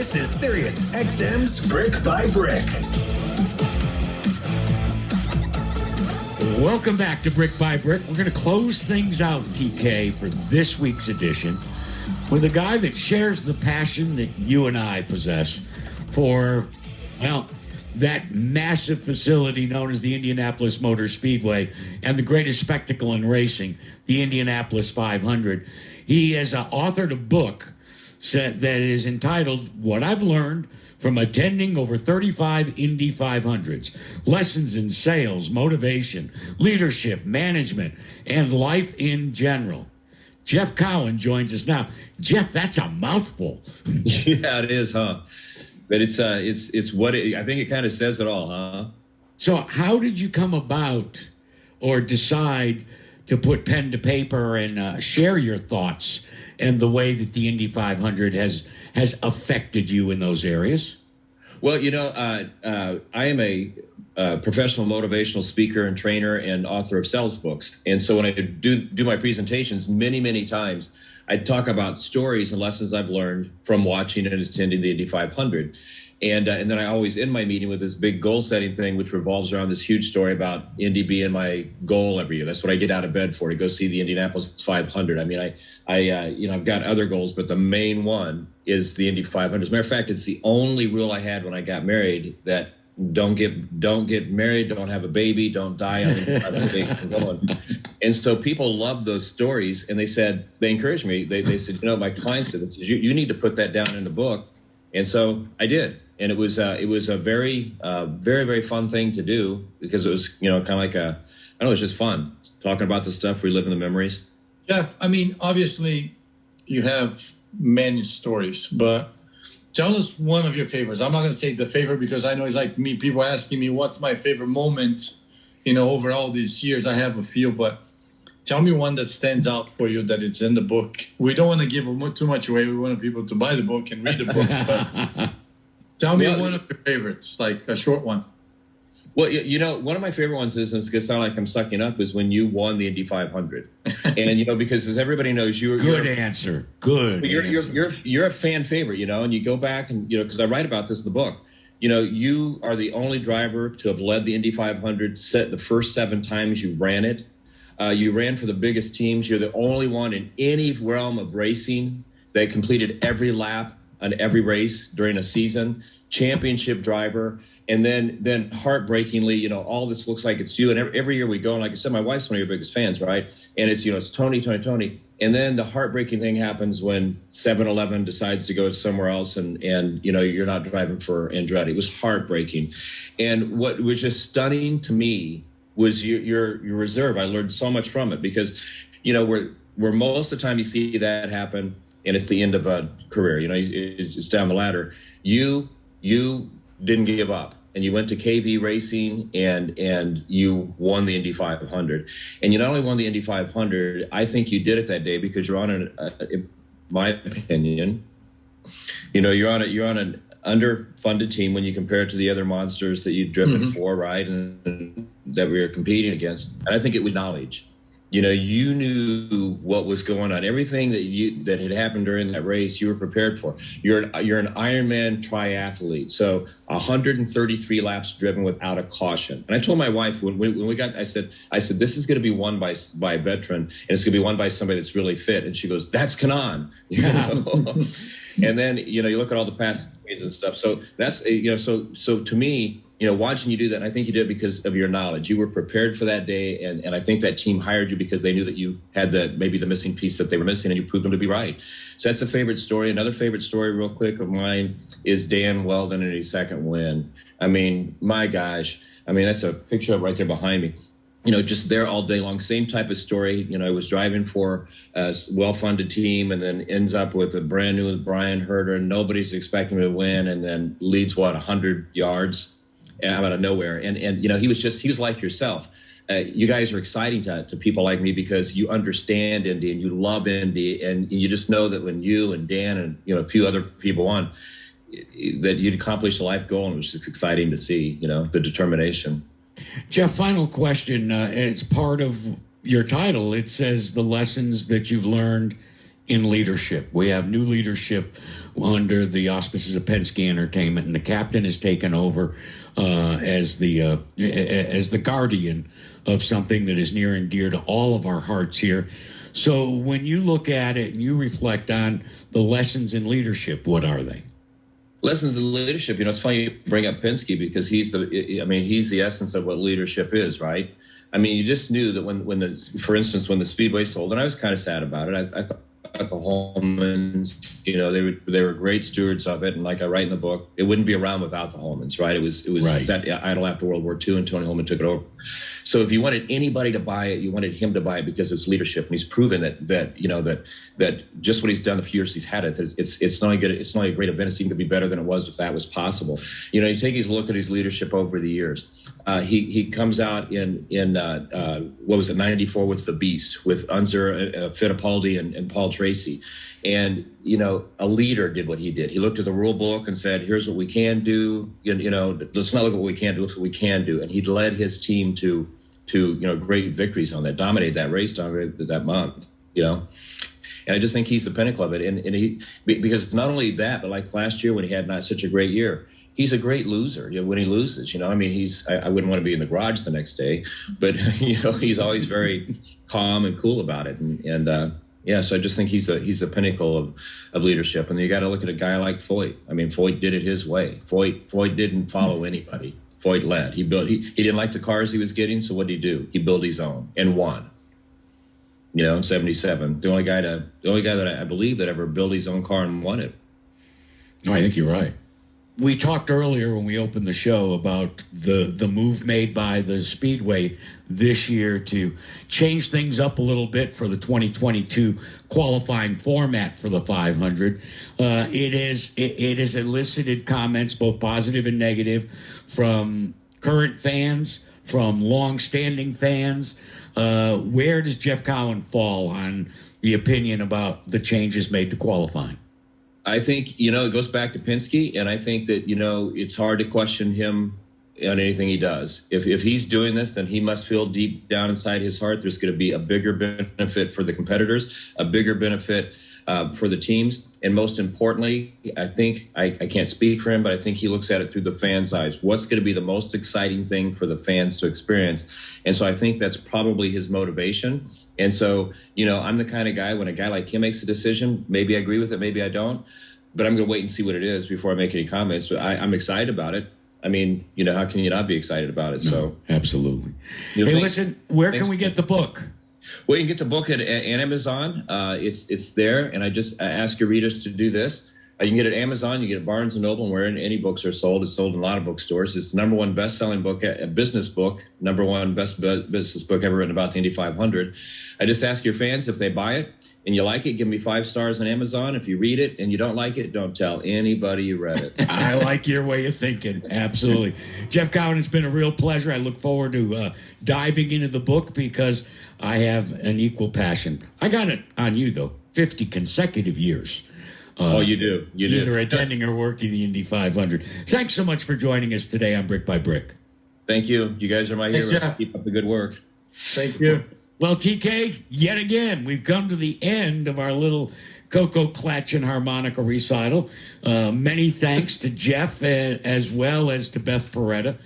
This is SiriusXM's Brick by Brick. Welcome back to Brick by Brick. We're going to close things out, TK, for this week's edition with a guy that shares the passion that you and I possess for, well, that massive facility known as the Indianapolis Motor Speedway and the greatest spectacle in racing, the Indianapolis 500. He has authored a book that is entitled What I've Learned from Attending Over 35 Indy 500s, Lessons in Sales, Motivation, Leadership, Management, and Life in General. Jeff Cowan joins us now. Jeff, that's a mouthful. Yeah, it is, huh? But it's what I think it kind of says it all, huh? So how did you come about or decide to put pen to paper and share your thoughts and the way that the Indy 500 has affected you in those areas? Well, I am a professional motivational speaker and trainer and author of sales books. And so when I do my presentations, many times, I talk about stories and lessons I've learned from watching and attending the Indy 500. And then I always end my meeting with this big goal-setting thing, which revolves around this huge story about Indy being my goal every year. That's what I get out of bed for, to go see the Indianapolis 500. I mean, I've got other goals, but the main one is the Indy 500. As a matter of fact, it's the only rule I had when I got married, that don't get married, don't have a baby, don't die. And so people love those stories, and they encouraged me. They said, my clients said, you need to put that down in the book. And so I did. And it was a very, very fun thing to do, because it was, kind of like it was just fun talking about the stuff, reliving the memories. Jeff, I mean, obviously you have many stories, but tell us one of your favorites. I'm not going to say the favorite, because I know it's like me, people asking me what's my favorite moment, over all these years. I have a few, but tell me one that stands out for you, that it's in the book. We don't want to give too much away. We want people to buy the book and read the book. But tell me one of your favorites, like a short one. Well, one of my favorite ones is, and it's going to sound like I'm sucking up, is when you won the Indy 500. And, because as everybody knows, you're answer. You're a fan favorite, and you go back and, because I write about this in the book, you are the only driver to have led the Indy 500 the first 7 times you ran it. You ran for the biggest teams. You're the only one in any realm of racing that completed every lap on every race during a season. Championship driver. And then heartbreakingly, all this looks like it's you. And every year we go, and like I said, my wife's one of your biggest fans, right? And it's, it's Tony. And then the heartbreaking thing happens when 7-Eleven decides to go somewhere else, and you're not driving for Andretti. It was heartbreaking. And what was just stunning to me was your reserve. I learned so much from it, because, where most of the time you see that happen, and it's the end of a career, it's down the ladder. You didn't give up, and you went to KV Racing, and you won the Indy 500. And you not only won the Indy 500, I think you did it that day because you're on in my opinion, you're on an underfunded team when you compare it to the other monsters that you've driven for, right, and that we were competing against. And I think it was knowledge. You knew what was going on. Everything that had happened during that race, you were prepared for. You're an Ironman triathlete. So 133 laps driven without a caution. And I told my wife when we got, I said, this is going to be won by a veteran, and it's going to be won by somebody that's really fit. And she goes, that's Kanaan. And then, you look at all the past and stuff. So that's, so to me, watching you do that, and I think you did it because of your knowledge. You were prepared for that day, and I think that team hired you because they knew that you had maybe the missing piece that they were missing, and you proved them to be right. So that's a favorite story. Another favorite story, real quick, of mine is Dan Weldon and his second win. I mean, my gosh. I mean, that's a picture right there behind me. Just there all day long. Same type of story. I was driving for a well-funded team, and then ends up with a brand new Brian Herter. Nobody's expecting him to win, and then leads 100 yards out of nowhere. And he was like yourself. You guys are exciting to people like me because you understand Indy and you love Indy, and you just know that when you and Dan and a few other people won, that you'd accomplished a life goal, and it was just exciting to see the determination. Jeff, final question. It's part of your title. It says the lessons that you've learned in leadership. We have new leadership under the auspices of Penske Entertainment, and the captain has taken over as the guardian of something that is near and dear to all of our hearts here. So when you look at it and you reflect on the lessons in leadership, what are they? Lessons in leadership. It's funny you bring up Penske because he's the essence of what leadership is, right? I mean, you just knew that for instance, when the Speedway sold, and I was kind of sad about it. I thought the Holmans, they were great stewards of it, and like I write in the book, it wouldn't be around without the Holmans, right? It was right. Set idle after World War II, and Tony Holman took it over. So if you wanted anybody to buy it, you wanted him to buy it because it's leadership, and he's proven that just what he's done the few years he's had it, it's not only good, it's not only a great event, it seemed to be better than it was if that was possible. You take his look at his leadership over the years. He comes out in what was it, 94 with the Beast, with Unser, Fittipaldi, and Paul Tracy. And, a leader did what he did. He looked at the rule book and said, here's what we can do. Let's not look at what we can't do, look at what we can do. And he led his team to great victories on that, dominated that race, dominated that month, And I just think he's the pinnacle of it. And he, because not only that, but like last year when he had not such a great year, he's a great loser. When he loses, I mean, I wouldn't want to be in the garage the next day, but he's always very calm and cool about it. So I just think he's the pinnacle of leadership. And you got to look at a guy like Foyt. I mean, Foyt did it his way. Foyt didn't follow anybody. Foyt led. He built. He didn't like the cars he was getting, so what did he do? He built his own and won. In '77, the only guy that I believe that ever built his own car and won it. No, I think you're right. We talked earlier when we opened the show about the move made by the Speedway this year to change things up a little bit for the 2022 qualifying format for the 500. It has elicited comments, both positive and negative, from current fans, from long-standing fans. Where does Jeff Cowan fall on the opinion about the changes made to qualifying? I think, it goes back to Penske, and I think that, it's hard to question him on anything he does. If he's doing this, then he must feel deep down inside his heart there's going to be a bigger benefit for the competitors, a bigger benefit for the teams. And most importantly, I think, I can't speak for him, but I think he looks at it through the fans' eyes. What's going to be the most exciting thing for the fans to experience? And so I think that's probably his motivation. And so, I'm the kind of guy, when a guy like him makes a decision, maybe I agree with it, maybe I don't, but I'm going to wait and see what it is before I make any comments. But I'm excited about it. I mean, how can you not be excited about it? No, so absolutely. Hey, listen, where can we get the book? Well, you can get the book at Amazon. It's there, and I ask your readers to do this. You can get it at Amazon, you get it at Barnes & Noble, and where any books are sold. It's sold in a lot of bookstores. It's the number one best-selling book, a business book, number one business book ever written about the Indy 500. I just ask your fans if they buy it and you like it, give me 5 stars on Amazon. If you read it and you don't like it, don't tell anybody you read it. I like your way of thinking. Absolutely. Jeff Cowan, it's been a real pleasure. I look forward to diving into the book because I have an equal passion. I got it on you, though, 50 consecutive years. You do. Either attending or working the Indy 500. Thanks so much for joining us today on Brick by Brick. Thank you. You guys are my heroes. Jeff. Keep up the good work. Thank you. Well, TK, yet again, we've come to the end of our little Coco Clutch and harmonica recital. Many thanks to Jeff as well as to Beth Peretta.